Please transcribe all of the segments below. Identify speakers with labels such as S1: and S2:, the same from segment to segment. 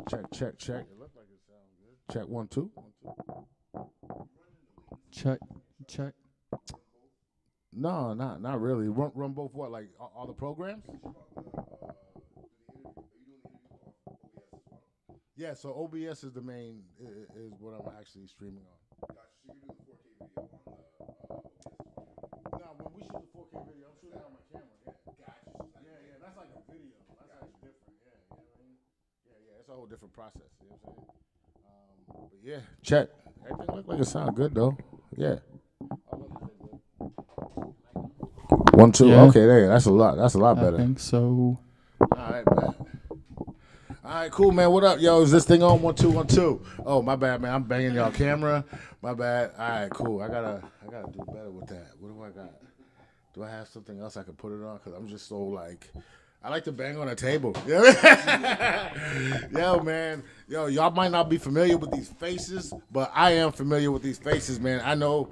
S1: Check. It looked like it sounds good. Check 1 2
S2: Check, check.
S1: No, not really. Run both what? Like all the programs? Yeah. So OBS is the main is what I'm actually streaming on. No, when we shoot the 4K video, I'm shooting on my camera. Yeah. That's like a video. That's like different. Yeah. You know what I mean? Yeah. It's a whole different process. You know what I'm saying? But yeah, check. Everything look like it sound good though. Yeah. 1 2.
S2: Yeah.
S1: Okay, there. That's a lot. That's a lot
S2: I
S1: better.
S2: think so.
S1: All right, man. All right, cool, man. What up, yo? Is this thing on? 1 2 1 2. Oh, my bad, man. I'm banging y'all camera. My bad. All right, cool. I gotta do better with that. What do I got? Do I have something else I can put it on? Cause I'm just so like, I like to bang on a table. Yo, man. Yo, y'all might not be familiar with these faces, but I am familiar with these faces, man. I know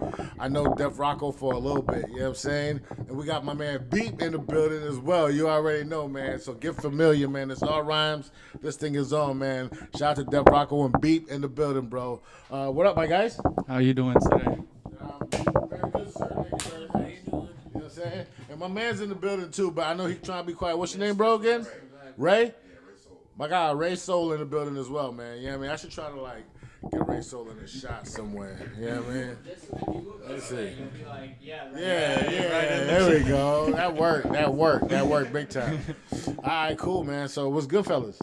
S1: Def Rocco for a little bit, you know what I'm saying? And we got my man Beep in the building as well. You already know, man. So get familiar, man. It's all rhymes. This thing is on, man. Shout out to Def Rocco and Beep in the building, bro. What up, my guys?
S2: How you doing today?
S1: Very good, sir. Thank you very much. How you doing? You know what I'm saying? And my man's in the building, too, but I know he's trying to be quiet. What's your name, bro, again? Ray? My guy, Ray Soul in the building as well, man. You know what I mean? I should try to, like, get Ray Soul in a shot somewhere. You know what I mean? Let's see. Yeah. There we go. That worked big time. All right, cool, man. So what's good, fellas?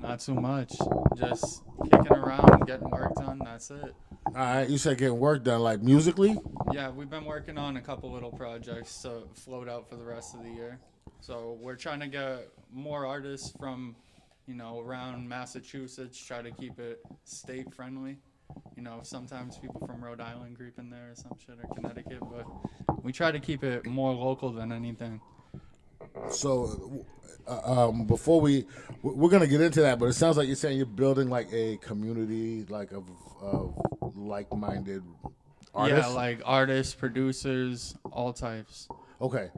S2: Not too much. Just kicking around, getting work done. That's it.
S1: All right, you said getting work done, like musically?
S2: Yeah, we've been working on a couple little projects to float out for the rest of the year. So we're trying to get more artists from, around Massachusetts, try to keep it state friendly. Sometimes people from Rhode Island creep in there or some shit, or Connecticut, but we try to keep it more local than anything.
S1: So, before we're gonna get into that, but it sounds like you're saying you're building like a community, like of like-minded artists.
S2: Yeah, like artists, producers, all types.
S1: Okay,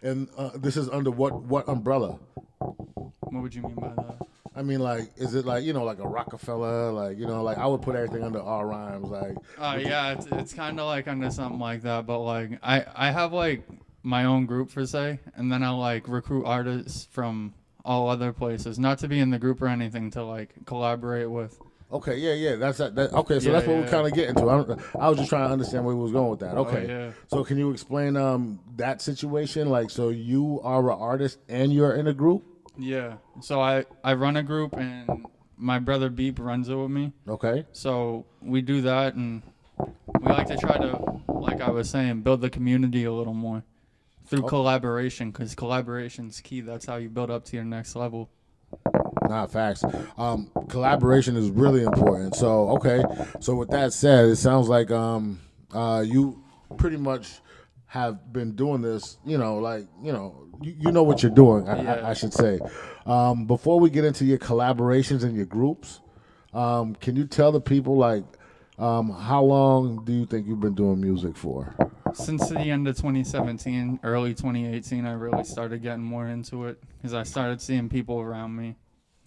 S1: and this is under what umbrella?
S2: What would you mean by that?
S1: I mean, like, is it like like a Rockefeller, like like I would put everything under all rhymes, like.
S2: Yeah, it's kind of like under something like that, but like I have like my own group per se, and then I like recruit artists from all other places, not to be in the group or anything, to like collaborate with.
S1: Okay, yeah, that's that. Okay, so
S2: Yeah,
S1: that's what
S2: yeah.
S1: we're kind of getting to. I was just trying to understand where we was going with that. Okay,
S2: yeah.
S1: So can you explain that situation? Like, so you are an artist and you're in a group?
S2: Yeah. So I run a group, and my brother Beep runs it with me.
S1: Okay.
S2: So we do that, and we like to try to, like I was saying, build the community a little more through collaboration, because collaboration's key. That's how you build up to your next level.
S1: Nah, facts. Collaboration is really important. So, okay. So with that said, it sounds like you pretty much have been doing this, you know what you're doing, I should say. Before we get into your collaborations and your groups, can you tell the people, like, how long do you think you've been doing music for?
S2: Since the end of 2017, early 2018, I really started getting more into it, because I started seeing people around me.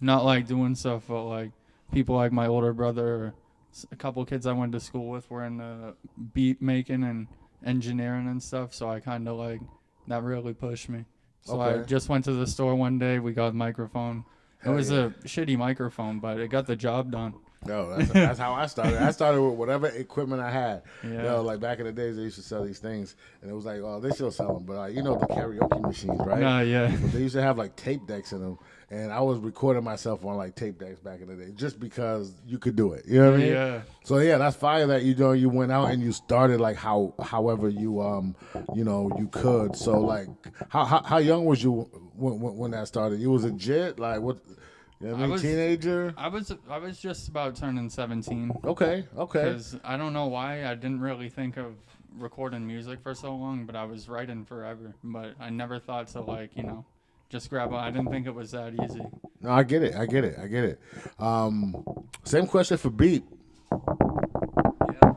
S2: Not like doing stuff, but like people like my older brother or a couple kids I went to school with were in beat making and engineering and stuff. So I kind of like, that really pushed me. So I just went to the store one day. We got a microphone. It was a shitty microphone, but it got the job done.
S1: No, that's how I started. I started with whatever equipment I had.
S2: Yeah.
S1: Like back in the days, they used to sell these things, and it was like, oh, they still sell them, but the karaoke machines, right?
S2: Yeah.
S1: But they used to have like tape decks in them, and I was recording myself on like tape decks back in the day, just because you could do it. You know what I mean?
S2: Yeah.
S1: So yeah, that's fire that you went out and you started like however you you could. So like, how young was you when that started? You was a jit, like what? You know what I mean, teenager?
S2: I was just about turning 17.
S1: Okay.
S2: Because I don't know why I didn't really think of recording music for so long, but I was writing forever. But I never thought to just grab. I didn't think it was that easy.
S1: No, I get it. Same question for Beep.
S3: Yeah.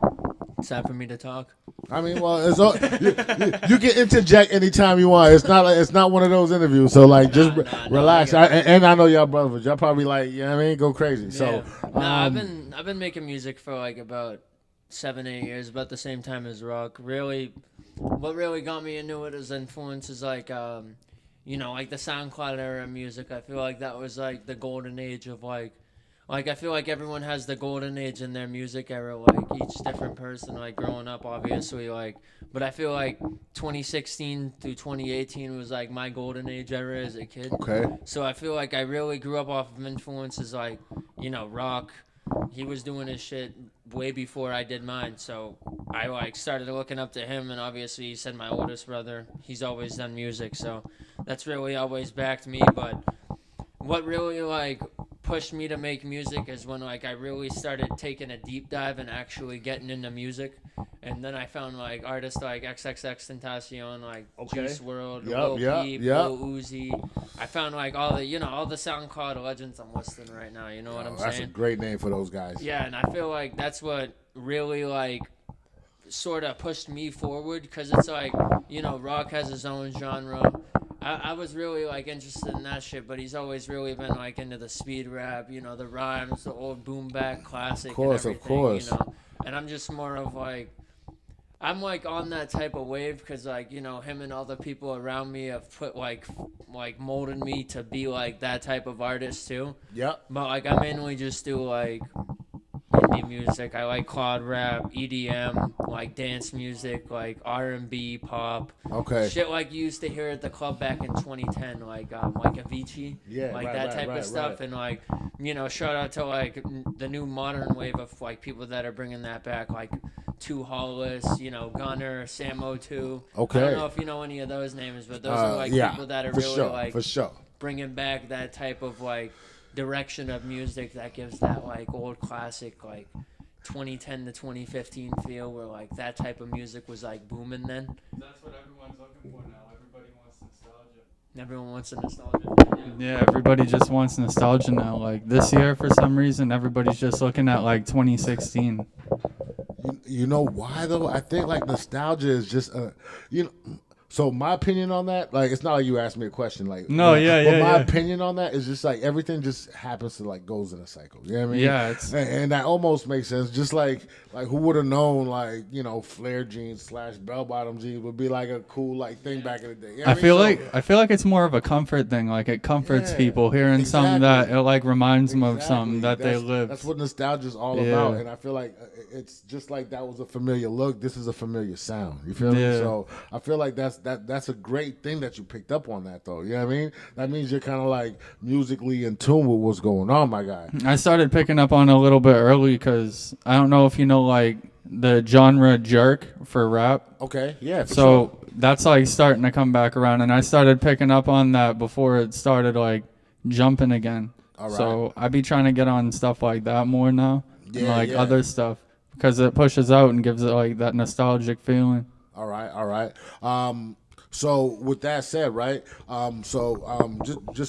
S3: It's time for me to talk.
S1: I mean, well, you can interject anytime you want. It's not one of those interviews. So like, just relax. And I know y'all brothers. Y'all probably like, you know what I mean, go crazy. So
S3: I've been making music for like about 7-8 years, about the same time as Rock. Really, what really got me into it is influences like like the SoundCloud era of music. I feel like that was like the golden age of like I feel like everyone has the golden age in their music era, like each different person, like growing up, obviously, like. But I feel like 2016 through 2018 was like my golden age era as a kid.
S1: okay,
S3: So I feel like I really grew up off of influences like, Rock. He was doing his shit way before I did mine. So I like started looking up to him, and obviously he said my oldest brother. He's always done music, so that's really always backed me. But what really like pushed me to make music is when like I really started taking a deep dive and actually getting into music, and then I found like artists like XXXTentacion, like Juice WRLD, Lil Peep, Lil Uzi. I found like all the SoundCloud legends I'm listing right now. You know what I'm saying?
S1: That's a great name for those guys.
S3: Yeah, and I feel like that's what really like sort of pushed me forward, because it's like, Rock has his own genre. I was really like interested in that shit, but he's always really been like into the speed rap, the rhymes, the old boom bap classic,
S1: of course,
S3: and everything,
S1: of course.
S3: And I'm just more of like, I'm like on that type of wave, because like, him and all the people around me have put like molded me to be like that type of artist too.
S1: Yep.
S3: But like I mainly just do like indie music. I like cloud rap, EDM, like dance music, like R&B, pop.
S1: Okay.
S3: Shit like you used to hear at the club back in 2010, like Avicii.
S1: Yeah,
S3: like
S1: right,
S3: that
S1: right,
S3: type
S1: right,
S3: of stuff,
S1: right.
S3: and like, shout out to like the new modern wave of like people that are bringing that back, like Too Hollis, Gunner, Sam O2.
S1: Okay.
S3: I don't know if you know any of those names, but those are like people that are
S1: for
S3: really
S1: sure,
S3: like
S1: for sure.
S3: bringing back that type of like direction of music that gives that like old classic like 2010 to 2015 feel, where like that type of music was like booming then.
S2: That's what everyone's looking for now. Everybody wants nostalgia.
S3: Everyone wants a nostalgia.
S2: Yeah, everybody just wants nostalgia now. Like this year, for some reason, everybody's just looking at like 2016.
S1: You know why though? I think like nostalgia is just So my opinion on that, like, it's not like you asked me a question, like,
S2: No,
S1: but my opinion on that is just like everything just happens to like goes in a cycle. You know what I mean?
S2: Yeah, it's
S1: and that almost makes sense. Just like who would have known, like, flare jeans / bell bottom jeans would be like a cool like thing back in the day. You know
S2: I feel like it's more of a comfort thing. Like it comforts people hearing something that it like reminds them of something that they lived.
S1: That's what nostalgia is all about. And I feel like it's just like that was a familiar look. This is a familiar sound. You feel me? So I feel like that's a great thing that you picked up on that though. You know what I mean? That means you're kind of like musically in tune with what's going on, my guy.
S2: I started picking up on it a little bit early because I don't know if you know like the genre jerk for rap.
S1: Okay, yeah.
S2: So that's like starting to come back around, and I started picking up on that before it started like jumping again. All right. So I be trying to get on stuff like that more now, and like other stuff, because it pushes out and gives it like that nostalgic feeling.
S1: All right. So with that said, right? Just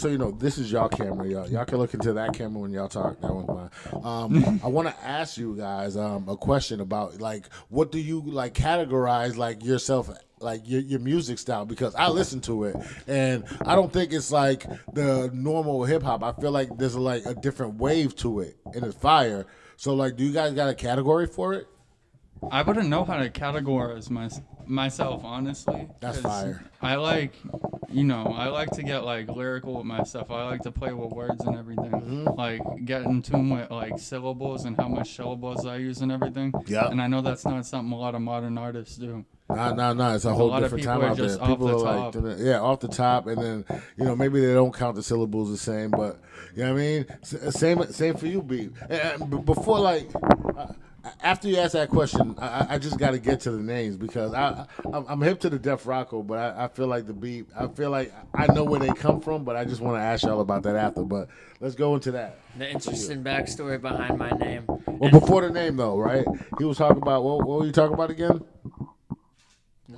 S1: so you know, this is y'all camera, y'all. Y'all can look into that camera when y'all talk. That one's mine. I want to ask you guys a question about like what do you like categorize like yourself, like your music style, because I listen to it and I don't think it's like the normal hip hop. I feel like there's like a different wave to it and it's fire. So like, do you guys got a category for it?
S2: I wouldn't know how to categorize myself, honestly.
S1: That's fire.
S2: I like to get like lyrical with my stuff. I like to play with words and everything. Like get in tune with like syllables and how much syllables I use and everything. Yeah. And I know that's not something a lot of modern artists do.
S1: No. It's a whole different time out there. People are like, off the top, and then maybe they don't count the syllables the same, but you know what I mean. Same for you, B. And before like. After you ask that question, I just got to get to the names because I'm hip to the Def Rocco, but I feel like the beat. I feel like I know where they come from, but I just want to ask y'all about that after. But let's go into that.
S3: The interesting backstory behind my name.
S1: Well, before the name though, right? He was talking about what were you talking about again?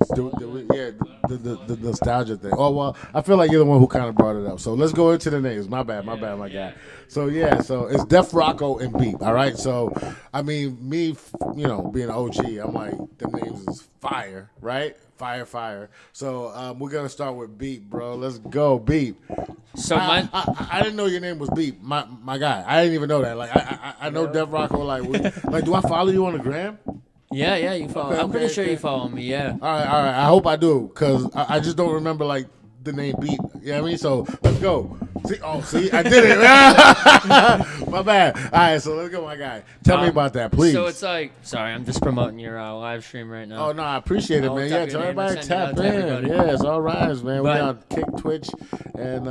S1: The nostalgia thing. Oh well, I feel like you're the one who kind of brought it up. So let's go into the names. My bad, my guy. So so it's Def Rocco and Beep. All right. So I mean, me, being OG, I'm like them names is fire, right? Fire. So we're gonna start with Beep, bro. Let's go, Beep.
S3: So
S1: I didn't know your name was Beep, my guy. I didn't even know that. Like I know Def Rocco. Like do I follow you on the gram?
S3: Yeah, you follow. I'm pretty sure you follow me. Yeah.
S1: All right. I hope I do, cause I just don't remember like the name Beep. You know what I mean? So let's go. See, I did it. My bad. All right, so let's go, my guy. Tell me about that, please.
S3: So it's like, sorry, I'm just promoting your live stream right now.
S1: Oh no, I appreciate it, man. Yeah, tell everybody to tap in.
S3: Everybody.
S1: Yeah, it's all right, man. We on Kick, Twitch, and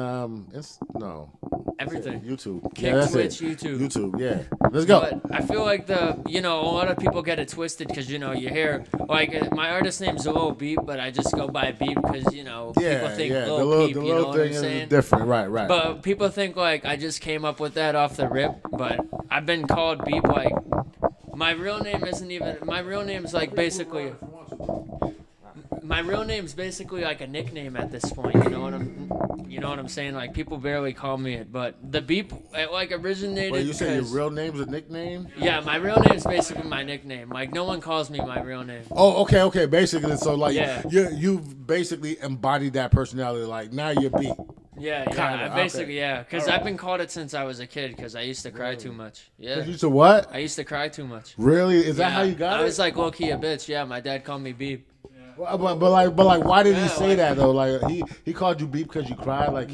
S3: everything.
S1: YouTube.
S3: Kick, Twitch, YouTube.
S1: YouTube. Yeah. Let's go.
S3: But I feel like a lot of people get it twisted because you hear like my artist name's Lil Beep, but I just go by Beep because people think Lil Peep. You know what I'm saying?
S1: Is different, right?
S3: But people think like I just came up with that off the rip, but I've been called Beep. Like my real name isn't even. My real name's like basically. My real name's basically like a nickname at this point. You know what I'm saying? Like people barely call me it, but the Beep it like originated.
S1: Wait, you say your real name's a nickname?
S3: Yeah, my real name's basically my nickname. Like no one calls me my real name.
S1: Oh, okay. Basically, so like you've basically embodied that personality. Like now you're Beep.
S3: Yeah, because I've been called it since I was a kid because I used to cry too much. Yeah.
S1: You used to what?
S3: I used to cry too much.
S1: Really? Is that how you got it?
S3: I was like low key a bitch. Yeah, my dad called me Beep.
S1: Well, but like, why did he say that though? Like, he called you Beep because you cried. Like,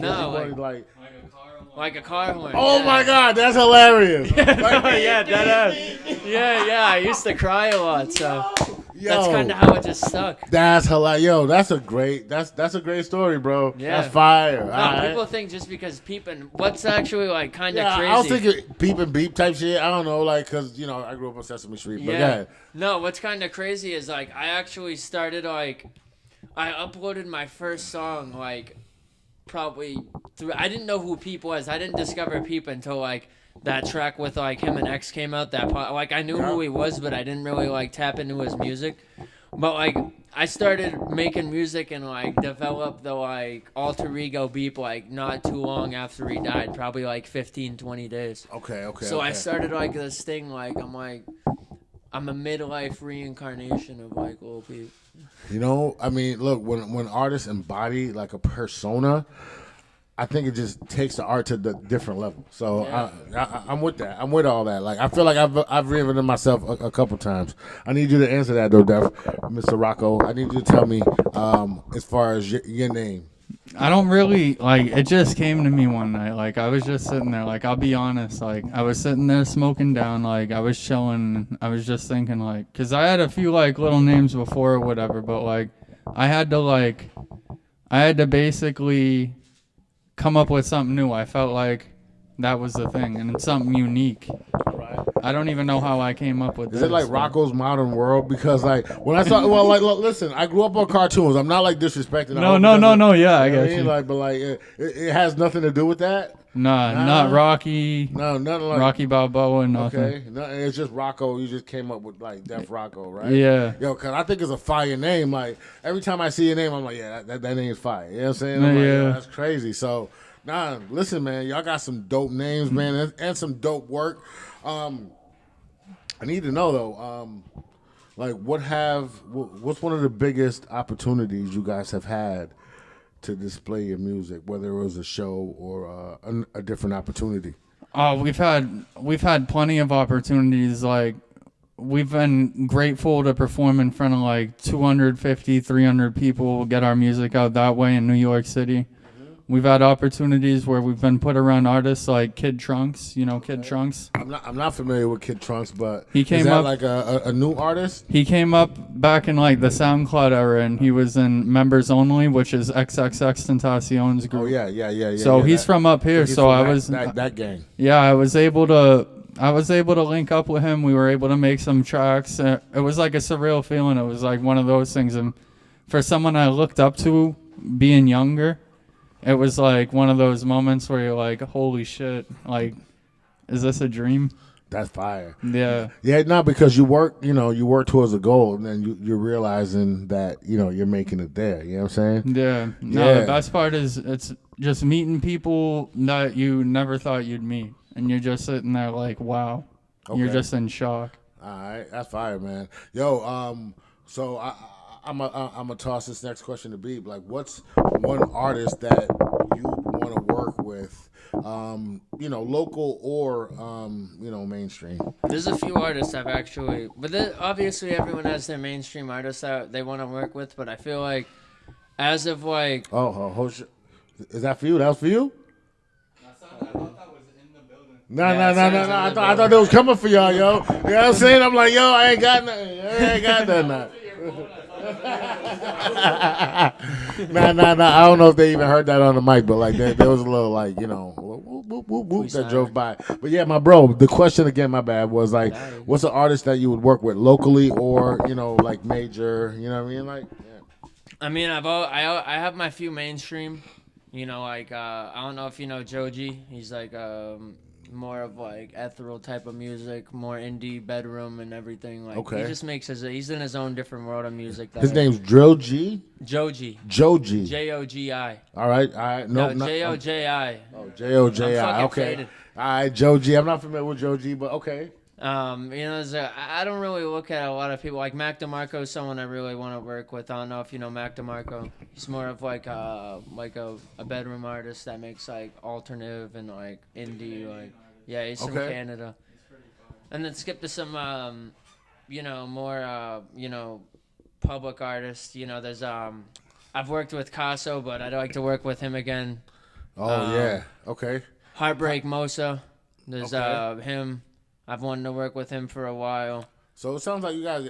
S3: like a car horn.
S1: Oh my God, that's hilarious.
S3: I used to cry a lot, so that's kind of how it just stuck.
S1: That's hilarious. Yo, that's a great story, bro. Yeah. That's fire.
S3: People think just because Peep and what's actually like kind of crazy.
S1: I was thinking Peep and Beep type shit. I don't know, like, cause I grew up on Sesame Street. But yeah.
S3: No, what's kind of crazy is like I actually started like I uploaded my first song like probably I didn't know who Peep was. I didn't discover Peep until like that track with like him and X came out. Like I knew who he was, but I didn't really like tap into his music. But like I started making music and like developed the like alter ego Beep like not too long after he died, probably like 15, 20 days.
S1: Okay.
S3: So I started like this thing like I'm a midlife reincarnation of like Lil Peep.
S1: I mean, look, when artists embody like a persona, I think it just takes the art to the different level. So I'm with that. I'm with all that. Like I feel like I've reinvented myself a couple times. I need you to answer that though, Def, Mr. Rocco. I need you to tell me as far as your name.
S2: I don't really like. It just came to me one night. Like I was just sitting there. Like I'll be honest. Like I was sitting there smoking down. Like I was chilling. I was just thinking like, cause I had a few like little names before or whatever. But like I had to basically come up with something new. I felt like that was the thing, and it's something unique. I don't even know how I came up with this.
S1: Is it like Rocco's Modern World? Because like when I saw, look, listen, I grew up on cartoons. I'm not like disrespecting.
S2: No. Yeah, I get you.
S1: Like, but like it has nothing to do with that.
S2: Nah, not Rocky.
S1: No, nothing like
S2: Rocky Balboa. Nothing.
S1: Okay, it's just Rocco. You just came up with like Def Rocco, right?
S2: Yeah.
S1: Yo, cause I think it's a fire name. Like every time I see your name, I'm like, yeah, that name is fire. You know what I'm saying? I'm like, yo, that's crazy. So, listen, man, y'all got some dope names, man, and some dope work. I need to know though, like what's one of the biggest opportunities you guys have had to display your music, whether it was a show or a different opportunity?
S2: We've had plenty of opportunities. Like we've been grateful to perform in front of like 250, 300 people, get our music out that way in New York City. We've had opportunities where we've been put around artists like Kid Trunks. You know Kid Trunks?
S1: I'm not familiar with Kid Trunks, but
S2: he came
S1: is that
S2: up
S1: like a new artist?
S2: He came up back in like the SoundCloud era, and he was in Members Only, which is XXXTentacion's group.
S1: Oh yeah.
S2: So he's from up here. So I was
S1: that gang.
S2: Yeah, I was able to link up with him. We were able to make some tracks. It was like a surreal feeling. It was like one of those things. And for someone I looked up to, being younger, it was like one of those moments where you're like, holy shit, like, is this a dream?
S1: That's fire.
S2: Yeah.
S1: Yeah, not because you work towards a goal, and then you're realizing that you're making it there. You know what I'm saying?
S2: Yeah. No,
S1: Yeah.
S2: the best part is it's just meeting people that you never thought you'd meet. And you're just sitting there like, wow. You're
S1: Okay.
S2: just in shock.
S1: All right, that's fire, man. Yo, so I'm gonna toss this next question to Beeb. Like, what's one artist that you want to work with, local or mainstream?
S3: There's a few artists I've actually, but obviously everyone has their mainstream artists that they want to work with. But I feel like, as of like,
S1: Is that for you? That was for you?
S2: I thought that was in the building.
S1: No.
S3: Yeah,
S1: I thought they was coming for y'all, yo. You know what I'm saying? I'm like, yo, I ain't got nothing. I ain't got nothing. Nah. I don't know if they even heard that on the mic, but like there was a little like whoop, whoop, whoop, that drove by. But yeah, my bro, the question again, my bad, was like, what's an artist that you would work with locally or like major? You know what I mean? Like, yeah.
S3: I mean, I have my few mainstream. Like I don't know if you know Joji. He's like more of like ethereal type of music, more indie bedroom and everything. Like
S1: Okay.
S3: he just makes he's in his own different world of music.
S1: His name's Drill G.
S3: Joji.
S1: Joji.
S3: Jogi.
S1: All right.
S3: No,
S1: No,
S3: Joji.
S1: Oh, Joji.
S3: I'm fucking
S1: Okay.
S3: faded.
S1: All right, Joji. I'm not familiar with Joji, but okay.
S3: I don't really look at a lot of people. Like Mac DeMarco is someone I really want to work with. I don't know if you know Mac DeMarco. He's more of like a bedroom artist that makes like alternative and like indie. Like yeah, he's from Canada. And then skip to some more public artists. There's I've worked with Casso, but I'd like to work with him again.
S1: Oh yeah. Okay.
S3: Heartbreak Mosa. There's
S1: Okay.
S3: him. I've wanted to work with him for a while.
S1: So it sounds like you guys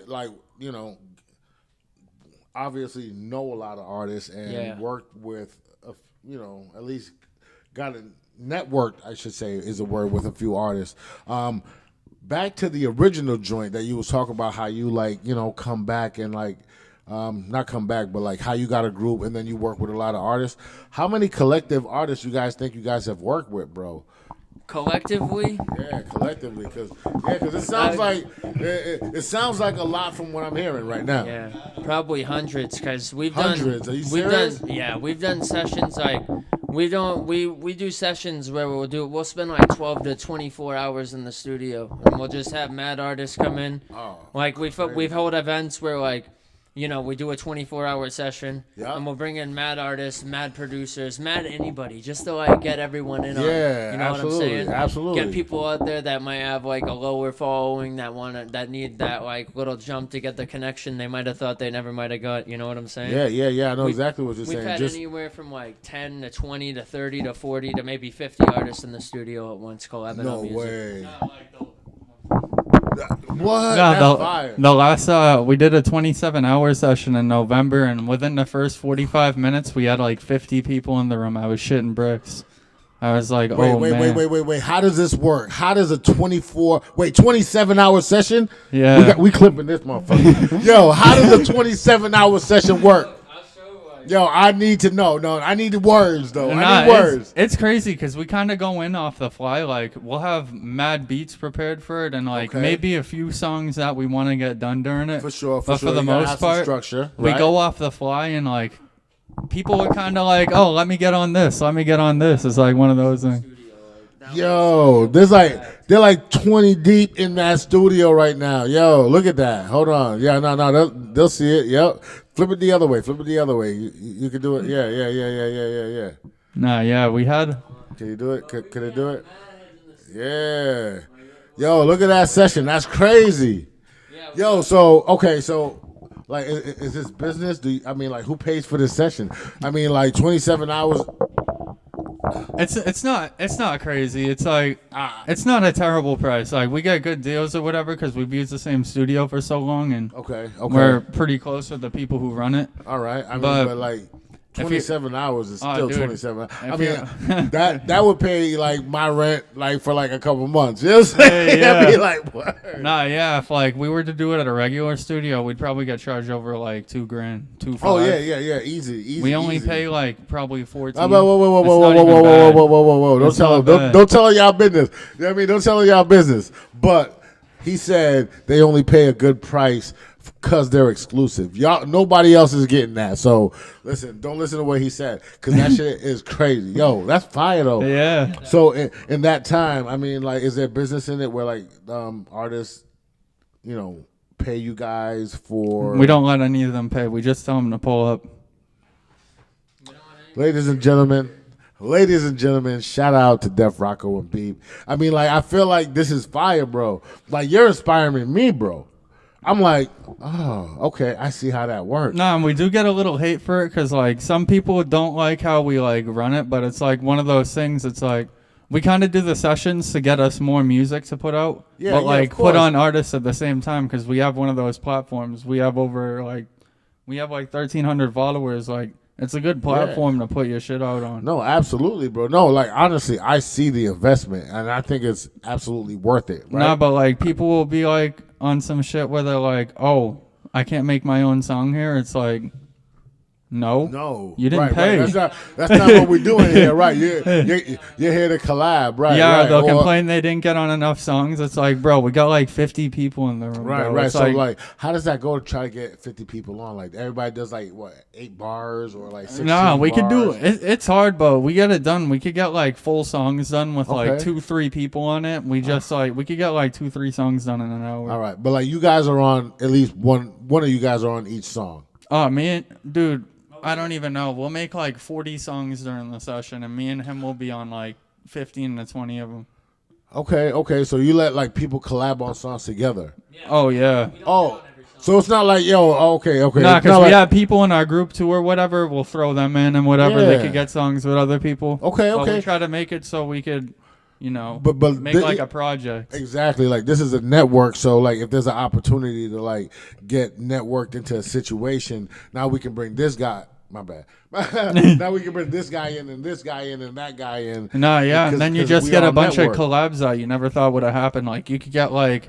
S1: obviously know a lot of artists and worked with at least got a networked, I should say, is a word, with a few artists. Back to the original joint that you was talking about, how you come back and not come back, but like how you got a group and then you work with a lot of artists. How many collective artists you guys think you guys have worked with, bro?
S3: Collectively?
S1: Yeah, collectively, because it sounds like it sounds like a lot from what I'm hearing right now.
S3: Yeah, probably hundreds, because we've
S1: Hundreds?
S3: done.
S1: Are you
S3: we've
S1: serious?
S3: done. Yeah, we've done sessions like we do sessions where we'll spend like 12 to 24 hours in the studio, and we'll just have mad artists come in.
S1: Oh,
S3: Like we've held events where like. We do a 24-hour session,
S1: Yeah.
S3: and we'll bring in mad artists, mad producers, mad anybody, just to like get everyone in on it.
S1: Yeah,
S3: You know what I'm
S1: absolutely,
S3: saying?
S1: absolutely.
S3: Get people out there that might have like a lower following that need that like little jump to get the connection they might have thought they never might have got. You know what I'm saying?
S1: Yeah. I know
S3: We've-
S1: exactly what you're
S3: We've
S1: saying.
S3: had
S1: Just
S3: anywhere from like 10 to 20 to 30 to 40 to maybe 50 artists in the studio at once collabing
S1: no
S3: on music.
S1: way. What?
S2: No,
S1: That's fire.
S2: the last we did a 27-hour session in November, and within the first 45 minutes, we had like 50 people in the room. I was shitting bricks. I was like, man.
S1: Wait. How does this work? How does a 27-hour session?
S2: Yeah.
S1: We clipping this motherfucker. Yo, how does a 27-hour session work? Yo, I need to know. No, I need the words, though. I need words.
S2: It's crazy because we kind of go in off the fly. Like, we'll have mad beats prepared for it and, like, maybe a few songs that we want to get done during it.
S1: For sure.
S2: But for the
S1: You gotta
S2: most
S1: have some
S2: part,
S1: structure,
S2: we
S1: right?
S2: go off the fly and, like, people are kind of like, oh, let me get on this. Let me get on this. It's like one of those things.
S1: Yo, they're like 20 deep in that studio right now. Yo, look at that. Hold on. Yeah, no, they'll see it. Yep. Flip it the other way. You can do it. Yeah.
S2: Nah, yeah, we had.
S1: Can you do it? Could it do it? Yeah. Yo, look at that session. That's crazy. Yo, so like, is this business? Who pays for this session? 27 hours.
S2: It's not crazy. It's like it's not a terrible price. Like, we get good deals or whatever because we've used the same studio for so long, and
S1: Okay.
S2: we're pretty close with the people who run it.
S1: All right.
S2: But
S1: but like,
S2: you-
S1: 27 hours is
S2: Oh,
S1: still
S2: dude.
S1: 27. I
S2: If
S1: mean,
S2: you-
S1: that would pay like my rent like for like a couple months. You know what I'm saying?
S2: Hey, yeah.
S1: I'd be like, what?
S2: Nah, yeah. If like we were to do it at a regular studio, we'd probably get charged over like $2,000, $2,500.
S1: Oh yeah, easy.
S2: We only
S1: easy.
S2: pay like probably 14.
S1: Whoa, whoa,
S2: It's not even bad.
S1: whoa. Don't
S2: It's
S1: tell
S2: not
S1: them.
S2: bad.
S1: Don't tell y'all business. You know what I mean? Don't tell y'all business. But he said they only pay a good price because they're exclusive. Y'all, nobody else is getting that. So listen, don't listen to what he said because that shit is crazy. Yo, that's fire though.
S2: Yeah.
S1: So in that time, I mean, like, is there business in it where like artists, you know, pay you guys for?
S2: We don't let any of them pay. We just tell them to pull up.
S1: Ladies and gentlemen, shout out to Def Rocco and Beep. I mean, like, I feel like this is fire, bro. Like, you're inspiring me, bro. I'm like, oh, okay, I see how that works.
S2: Nah, and we do get a little hate for it because, like, some people don't like how we, like, run it, but it's, like, one of those things. It's, like, we kind of do the sessions to get us more music to put out,
S1: Yeah,
S2: but,
S1: yeah,
S2: like,
S1: of
S2: put
S1: course.
S2: on artists at the same time because we have one of those platforms. We have over, like, 1,300 followers. Like, it's a good platform to put your shit out on.
S1: No, absolutely, bro. No, like, honestly, I see the investment, and I think it's absolutely worth it, right?
S2: Nah, but, like, people will be, like, on some shit where they're like, oh, I can't make my own song here. It's like, no, you didn't
S1: right,
S2: pay.
S1: Right. That's not what we're doing here, right? You're here to collab, right?
S2: Yeah,
S1: right.
S2: they'll complain they didn't get on enough songs. It's like, bro, we got like 50 people in the room.
S1: Right,
S2: bro.
S1: right.
S2: It's
S1: So, like, how does that go to try to get 50 people on? Like, everybody does, like, what, 8 bars or, like, 16
S2: nah, we could do
S1: bars?
S2: it. It's hard, but we get it done. We could get, like, full songs done with, like,
S1: Okay.
S2: 2-3 people on it. We just, like, we could get, like, 2-3 songs done in an hour.
S1: All right. But, like, you guys are on, at least one of you guys are on each song.
S2: Oh, dude, I don't even know. We'll make, like, 40 songs during the session, and me and him will be on, like, 15 to 20 of them.
S1: Okay. So you let, like, people collab on songs together.
S2: Oh, yeah.
S1: Oh, so it's not like, yo, okay.
S2: Nah,
S1: It's not
S2: because we
S1: like-
S2: have people in our group too or whatever. We'll throw them in and whatever. They
S1: Yeah.
S2: could get songs with other people.
S1: Okay.
S2: But we try to make it so we could,
S1: But
S2: make like a project.
S1: Exactly. Like, this is a network, so, like, if there's an opportunity to, like, get networked into a situation, now we can bring this guy. My bad. Now we can bring this guy in and this guy in and that guy in.
S2: Nah, yeah, and then you
S1: 'cause
S2: just
S1: we
S2: get
S1: all
S2: a bunch
S1: network.
S2: of collabs that you never thought would have happened. Like you could get like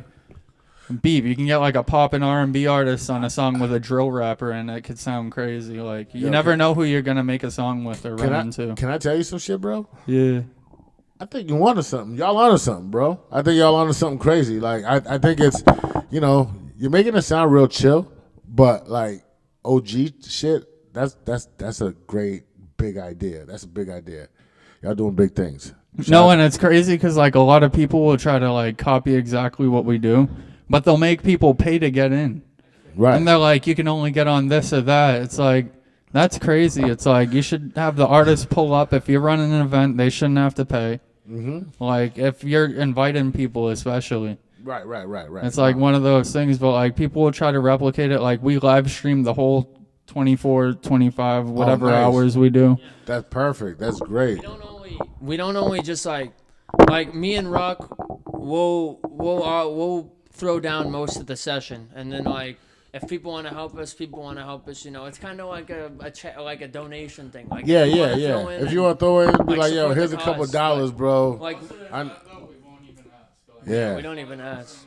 S2: Beep, you can get like a pop and R&B artist on a song with a drill rapper, and it could sound crazy. Like you never know who you're gonna make a song with or run into.
S1: Can I tell you some shit, bro?
S2: Yeah.
S1: I think you onto something. Y'all onto something, bro. I think y'all onto something crazy. Like, I think it's, you're making it sound real chill, but, like, OG shit, that's a great big idea. That's a big idea. Y'all doing big things.
S2: No, and it's crazy because like a lot of people will try to like copy exactly what we do, but they'll make people pay to get in.
S1: Right.
S2: And they're like, you can only get on this or that. It's like, that's crazy. It's like, you should have the artist pull up. If you're running an event, they shouldn't have to pay. Mm-hmm. Like, if you're inviting people, especially.
S1: Right.
S2: It's like one of those things, but like people will try to replicate it. Like, we live stream the whole 24, 25, whatever
S1: nice.
S2: hours we do.
S1: That's perfect. That's great.
S3: We don't only just like me and Rock, we'll throw down most of the session, and then like if people want to help us, it's kind of like a donation thing. Like
S1: Yeah.
S3: if you wanna throw in
S1: If you want to throw in, be like, yo,
S3: support
S1: here's
S3: the
S1: a couple
S3: cause,
S1: dollars, bro.
S3: like
S1: Yeah.
S3: we don't even ask.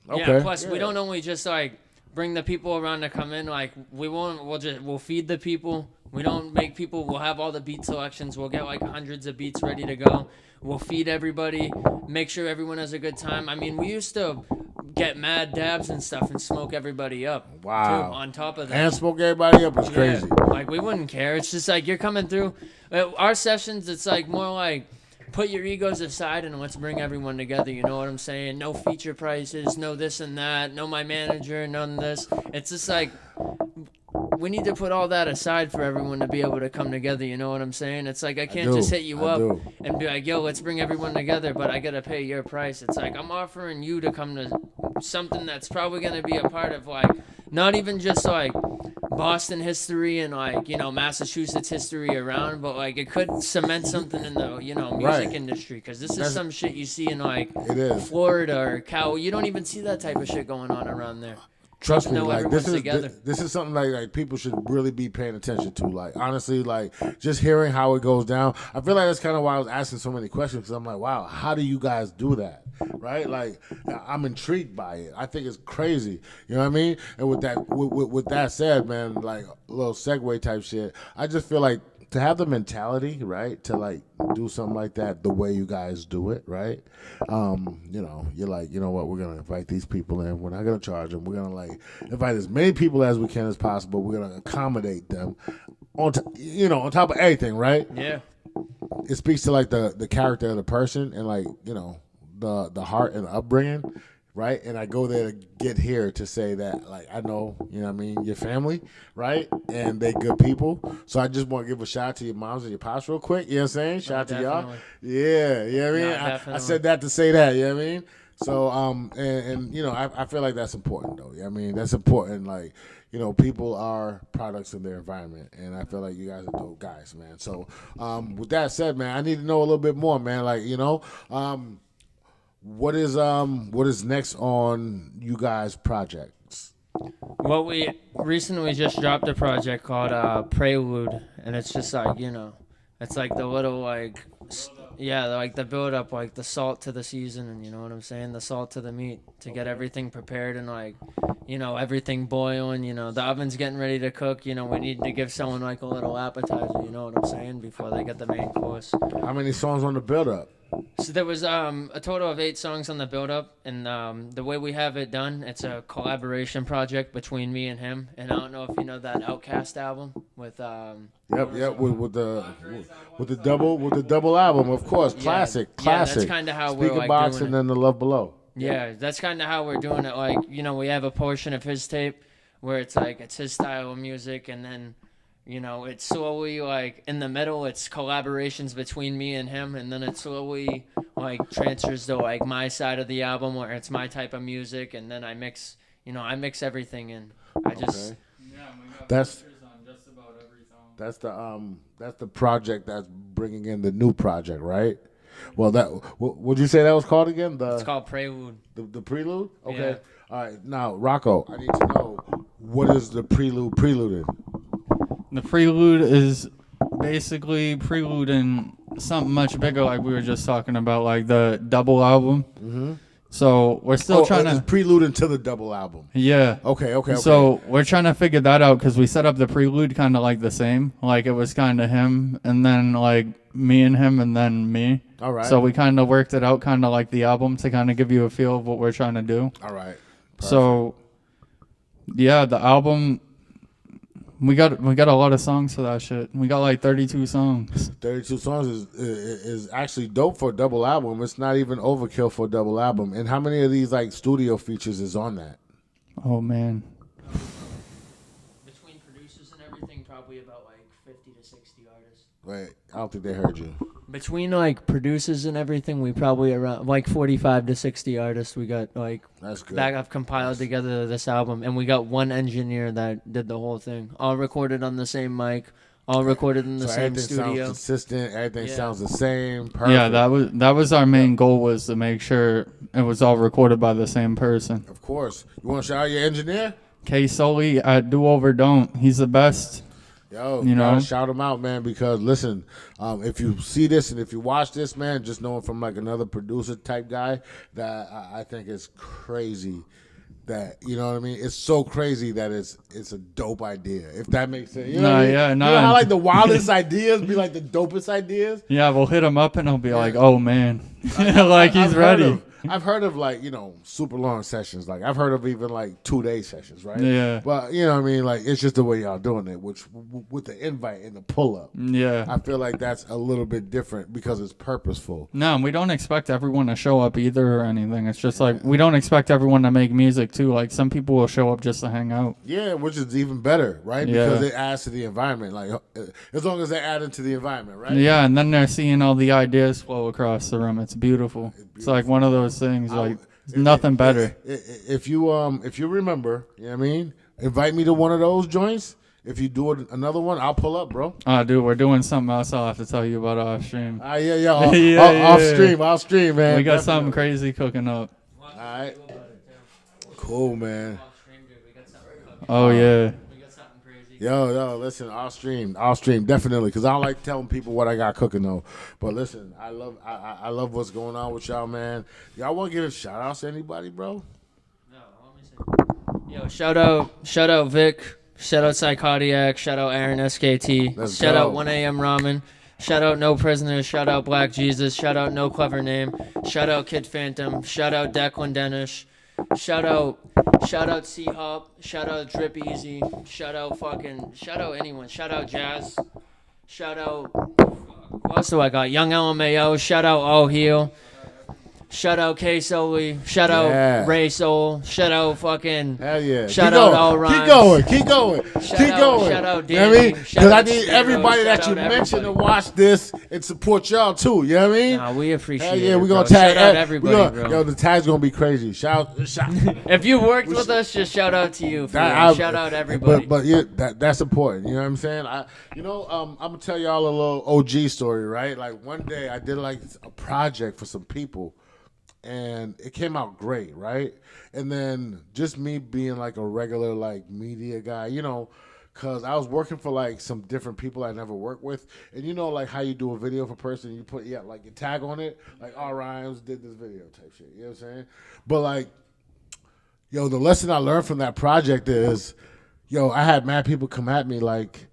S1: Okay.
S3: Yeah. Plus, we don't only just like bring the people around to come in. Like we'll feed the people. We don't make people. We'll have all the beat selections. We'll get like hundreds of beats ready to go. We'll feed everybody. Make sure everyone has a good time. I mean, we used to get mad dabs and stuff and smoke everybody up.
S1: Wow.
S3: Too, on top of that.
S1: And smoke everybody up is crazy.
S3: Yeah, like we wouldn't care. It's just like you're coming through. Our sessions, it's like more like put your egos aside and let's bring everyone together. You know what I'm saying? No feature prices, no this and that, no my manager, none of this. It's just like we need to put all that aside for everyone to be able to come together. You know what I'm saying? It's like I can't just hit you up and be like, yo, let's bring everyone together, but I gotta pay your price. It's like I'm offering you to come to something that's probably gonna be a part of like not even just like Boston history and like Massachusetts history around, but like it could cement something in the music industry, because this is some shit you see in like
S1: It is.
S3: Florida or Cal. You don't even see that type of shit going on around there.
S1: Trust me,
S3: know
S1: like
S3: everyone's together.
S1: this is something like people should really be paying attention to. Like honestly, like just hearing how it goes down. I feel like that's kind of why I was asking so many questions because I'm like, wow, how do you guys do that, right? Like I'm intrigued by it. I think it's crazy. You know what I mean? And with that said, man, like a little segue type shit. I just feel like to have the mentality, right, to like do something like that the way you guys do it, right? You know, you're like, you know what, we're gonna invite these people in. We're not gonna charge them. We're gonna like invite as many people as we can as possible. We're gonna accommodate them on, on top of everything, right?
S3: Yeah.
S1: It speaks to like the character of the person and like the heart and the upbringing. Right, and I go there to get here to say that, like, I know, you know what I mean, your family, right, and they good people. So I just want to give a shout out to your moms and your pops real quick. You know what I'm saying? Shout out to y'all. Yeah, you know what I mean? I said that to say that. You know what I mean? So and I feel like that's important though. You know what I mean? That's important. Like, people are products of their environment, and I feel like you guys are dope guys, man. So with that said, man, I need to know a little bit more, man. Like, what is next on you guys' projects?
S3: Well, we recently just dropped a project called Prelude, and it's just like, it's like the little like, like the build up, like the salt to the season, and you know what I'm saying, the salt to the meat to get everything prepared and like, everything boiling. The oven's getting ready to cook. We need to give someone like a little appetizer. You know what I'm saying, before they get the main course.
S1: How many songs on the build up?
S3: So there was a total of 8 songs on the build-up, and the way we have it done, it's a collaboration project between me and him. And I don't know if you know that Outkast album with
S1: with the double album, of course, classic.
S3: Yeah, that's kind of how we're
S1: Speaker
S3: like
S1: Box
S3: doing
S1: and
S3: it.
S1: then the Love Below.
S3: Yeah, that's kind of how we're doing it. Like, we have a portion of his tape where it's like it's his style of music, and then it's slowly like in the middle, it's collaborations between me and him, and then it slowly like transfers to like my side of the album where it's my type of music, and then I mix everything in. I just
S1: That's
S2: on just about every song.
S1: that's the project that's bringing in the new project, right? Well, would you say that was called again?
S3: It's called Prelude.
S1: The prelude. Okay.
S3: Yeah.
S1: All right. Now, Rocco, I need to know what is the preluding.
S2: The prelude is basically preluding something much bigger, like we were just talking about, like the double album. Mm-hmm. So we're still trying to
S1: preluding to the double album.
S2: Yeah.
S1: Okay.
S2: So we're trying to figure that out because we set up the prelude kind of like the same. Like it was kind of him, and then like me and him, and then me.
S1: All right.
S2: So we kind of worked it out, kind of like the album, to kind of give you a feel of what we're trying to do.
S1: All right. Perfect.
S2: So yeah, the album. We got a lot of songs for that shit. We got like 32 songs.
S1: 32 songs is actually dope for a double album. It's not even overkill for a double album. And how many of these like studio features is on that?
S2: Oh man.
S3: Between producers and everything, probably about like 50 to 60 artists.
S1: Wait, I don't think they heard you.
S3: Between like producers and everything, we probably around like 45 to 60 artists. We got like
S1: That's good.
S3: that have compiled together this album, and we got one engineer that did the whole thing, all recorded on the same mic, all recorded in the same
S1: everything
S3: studio.
S1: sounds consistent. Everything sounds the same. Perfect.
S2: Yeah, that was our main goal, was to make sure it was all recorded by the same person.
S1: Of course. You want to shout out your engineer?
S2: K Sully at Do Over Don't. He's the best.
S1: Yo,
S2: you know,
S1: shout him out, man, because listen, if you see this and if you watch this, man, just know him from like another producer type guy that I think is crazy. That, you know what I mean? It's so crazy that it's a dope idea, if that makes sense. You know what I mean?
S2: Yeah, no.
S1: You know how like the wildest ideas be like the dopest ideas?
S2: Yeah, we'll hit him up and he'll be like, oh man, like he's ready.
S1: I've heard of like, super long sessions. Like I've heard of even like 2-day sessions, right?
S2: Yeah.
S1: But you know what I mean? Like it's just the way y'all doing it, which with the invite and the pull up.
S2: Yeah.
S1: I feel like that's a little bit different because it's purposeful.
S2: No, we don't expect everyone to show up either or anything. It's just like we don't expect everyone to make music too. Like some people will show up just to hang out.
S1: Yeah, which is even better, right?
S2: Yeah.
S1: Because it adds to the environment. Like as long as they add into the environment, right?
S2: Yeah, and then they're seeing all the ideas flow across the room. It's beautiful. It's like one of those things like nothing better.
S1: If you remember, you know what I mean? Invite me to one of those joints. If you do another one, I'll pull up, bro.
S2: Dude, we're doing something else I'll have to tell you about off stream.
S1: Yeah. Off stream, man.
S2: We got something crazy cooking up.
S1: All right. Cool, man.
S2: Oh yeah.
S3: We got something crazy.
S1: Yo, listen, I'll stream, definitely, because I don't like telling people what I got cooking though. But listen, I love what's going on with y'all, man. Y'all want to give a shout out to anybody, bro?
S3: No, let me see. Yo, shout out Vic, shout out Psychodiac, shout out Aaron SKT,
S1: Let's
S3: shout
S1: go.
S3: out 1AM Ramen, shout out No Prisoners, shout out Black Jesus, shout out No Clever Name, shout out Kid Phantom, shout out Declan Denish, shout out C Hop, shout out Drip Easy, shout out anyone, shout out Jazz, shout out who else do I got? Young LMAO, shout out All Heal. Shout out K Soli. Shout
S1: Yeah.
S3: out Ray Soul. Shout out fucking.
S1: Hell yeah.
S3: Shout
S1: Keep
S3: out
S1: going.
S3: All Rhymes.
S1: Keep going.
S3: Shout
S1: Keep
S3: out-
S1: going.
S3: shout out
S1: You know what I mean?
S3: Danny. Shout
S1: Because I
S3: out
S1: need
S3: Spiro.
S1: everybody that
S3: Shout
S1: you
S3: out
S1: mentioned to
S3: everybody.
S1: watch this and support y'all too. You know what I mean?
S3: Nah, we appreciate
S1: Hell yeah,
S3: it.
S1: we're gonna
S3: bro.
S1: tag
S3: Shout out everybody, bro.
S1: Yo, the tag's gonna be crazy. Shout.
S3: If you worked with us, just shout out to you. For real. Shout out everybody.
S1: But yeah, that's important. You know what I'm saying? I'm gonna tell y'all a little OG story, right? Like one day I did like a project for some people, and it came out great, right? And then just me being like a regular like media guy, you know, because I was working for like some different people I never worked with, and you know like how you do a video for a person, you put like your tag on it, like all Rhymes did this video type shit. You know what I'm saying? But like, yo, the lesson I learned from that project is, yo, I had mad people come at me like,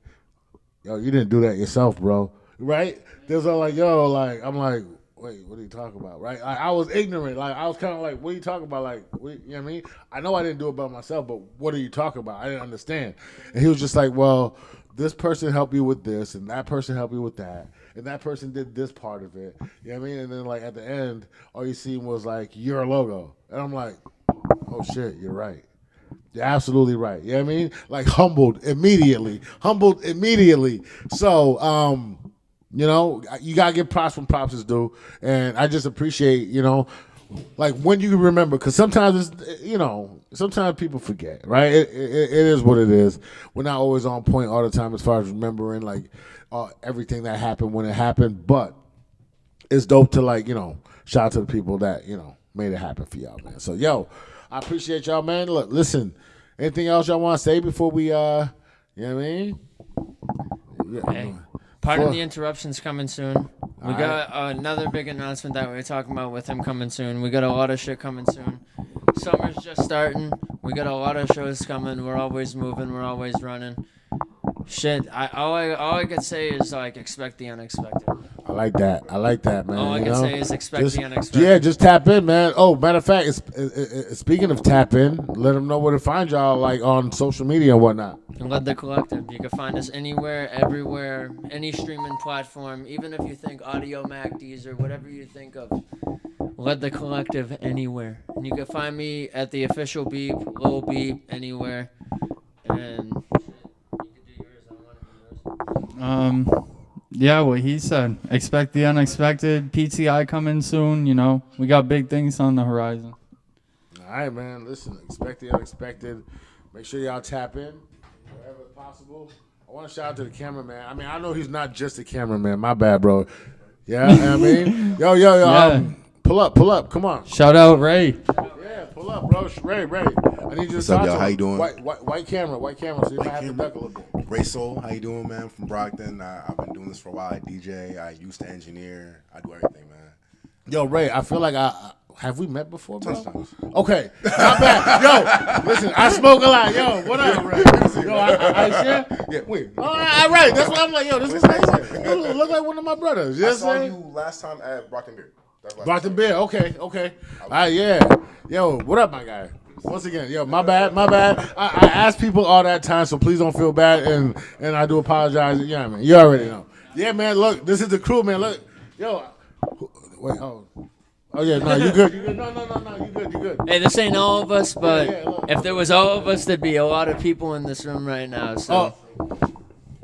S1: yo, you didn't do that yourself, bro. Right? There's all like, yo, like, I'm like, wait, what are you talking about? Right? I was ignorant. Like, I was kind of like, what are you talking about? Like, you know what I mean? I know I didn't do it by myself, but what are you talking about? I didn't understand. And he was just like, well, this person helped you with this, and that person helped you with that, and that person did this part of it. You know what I mean? And then, like, at the end, all you seen was, like, your logo. And I'm like, oh, shit, you're right. You're absolutely right. You know what I mean? Like, humbled immediately. So, you know, you got to give props when props is due. And I just appreciate, you know, like when you remember, because sometimes it's, you know, sometimes people forget, right? It is what it is. We're not always on point all the time as far as remembering, like, everything that happened when it happened. But it's dope to, like, you know, shout out to the people that, you know, made it happen for y'all, man. So, yo, I appreciate y'all, man. Look, listen, anything else y'all want to say before we, you know what I mean? Yeah.
S3: Hey, pardon the interruptions coming soon. We got another big announcement that we were talking about with him coming soon. We got a lot of shit coming soon. Summer's just starting. We got a lot of shows coming. We're always moving. We're always running. Shit, all I could say is like expect the unexpected.
S1: I like that, man.
S3: All I
S1: you
S3: can
S1: know?
S3: say is expect
S1: Just-
S3: the unexpected.
S1: Yeah, just tap in, man. Oh, matter of fact, speaking of tap in, let them know where to find y'all, like on social media and whatnot.
S3: And Led the Collective. You can find us anywhere, everywhere, any streaming platform. Even if you think Audio Mac, Deezer, whatever you think of, Led the Collective anywhere. And you can find me at the official Beep, Lil Beep, anywhere. And you can do yours. I want to do yours.
S2: Yeah, what he said. Expect the unexpected. PTI coming soon. You know, we got big things on the horizon.
S1: All right, man. Listen, expect the unexpected. Make sure y'all tap in wherever possible. I want to shout out to the cameraman. I mean, I know he's not just a cameraman. My bad, bro. Yeah, you know what I mean? Yo.
S2: Yeah.
S1: Pull up. Come on.
S2: Shout out Ray.
S1: Yeah, pull up, bro. Ray. I need you to
S4: What's up,
S1: talk
S4: y'all?
S1: to
S4: How
S1: him.
S4: you doing?
S1: White camera. So you might have to duck a little bit.
S4: Ray Soul, how you doing, man? From Brockton. I've been doing this for a while. I DJ. I used to engineer. I do everything, man.
S1: Yo, Ray, I feel like have we met before, bro?
S4: Tons of times.
S1: Okay, not bad. Yo, listen, I smoke a lot. Yo, what up, Ray? Yo, I share?
S4: Yeah, wait.
S1: All right. That's what I'm like. Yo, this is look like one of my brothers. You know
S4: I
S1: what
S4: saw
S1: I'm saying?
S4: you last time at Brockton Beer. That's last
S1: Brought the
S4: time.
S1: beer. Okay. All right, yeah. Yo, what up, my guy? Once again, yo, my bad. I ask people all that time, so please don't feel bad, and I do apologize. You know what I mean? You already know. Yeah, man, look, this is the crew, man. Look, yo, wait, oh yeah, no, you good. No, you good.
S3: Hey, this ain't all of us, but
S1: Yeah, look.
S3: if there was all of us, there'd be a lot of people in this room right now. So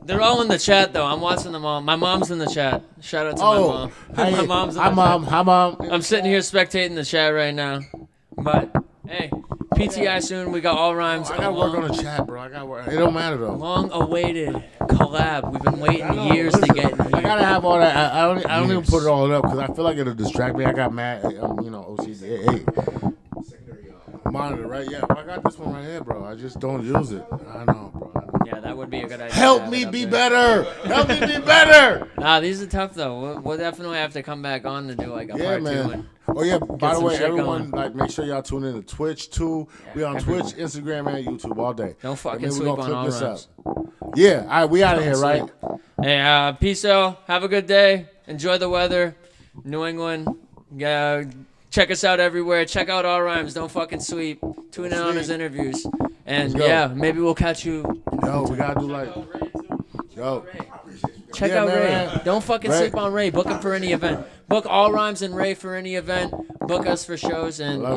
S3: they're all in the chat, though. I'm watching them all. My mom's in the chat. Shout out to my mom. My mom's in the chat.
S1: Hi, mom.
S3: I'm sitting here spectating the chat right now. But, hey, PTI soon. We got All Rhymes.
S1: I gotta work on the chat, bro. I gotta work. It don't matter though.
S3: Long-awaited collab. We've been waiting years to
S1: Listen,
S3: get in
S1: I
S3: here.
S1: gotta have all that. I don't even put it all up because I feel like it'll distract me. I got mad. OCD. Hey. Monitor, right? Yeah, I got this one right here, bro. I just don't use it. I know, bro.
S3: Yeah, that would be a good idea.
S1: Help
S3: to have
S1: me
S3: it up
S1: be
S3: there.
S1: better. Help me be better.
S3: Nah, these are tough though. We'll definitely have to come back on to do like a
S1: Yeah,
S3: part 2.
S1: man.
S3: And
S1: Oh yeah. By the
S3: some
S1: way,
S3: shit
S1: everyone,
S3: going.
S1: like, make sure y'all tune in to Twitch too. We on
S3: everyone.
S1: Twitch, Instagram, and YouTube all day.
S3: Don't fucking
S1: And then we
S3: sleep
S1: gonna
S3: on
S1: clip
S3: All
S1: this
S3: Rhymes.
S1: up. Yeah. All right, we out of here, right?
S3: Hey, peace out. Have a good day. Enjoy the weather. New England. Check us out everywhere. Check out All Rhymes. Don't fucking sleep. Tune in on his interviews. And
S1: Let's go.
S3: yeah, maybe we'll catch you.
S1: Yo, we gotta do like, yo.
S3: Check
S1: Yeah,
S3: out
S1: man.
S3: Ray. Don't fucking
S1: Ray.
S3: sleep on Ray. Book him for any event. Book All Rhymes and Ray for any event. Book us for shows. And
S1: Love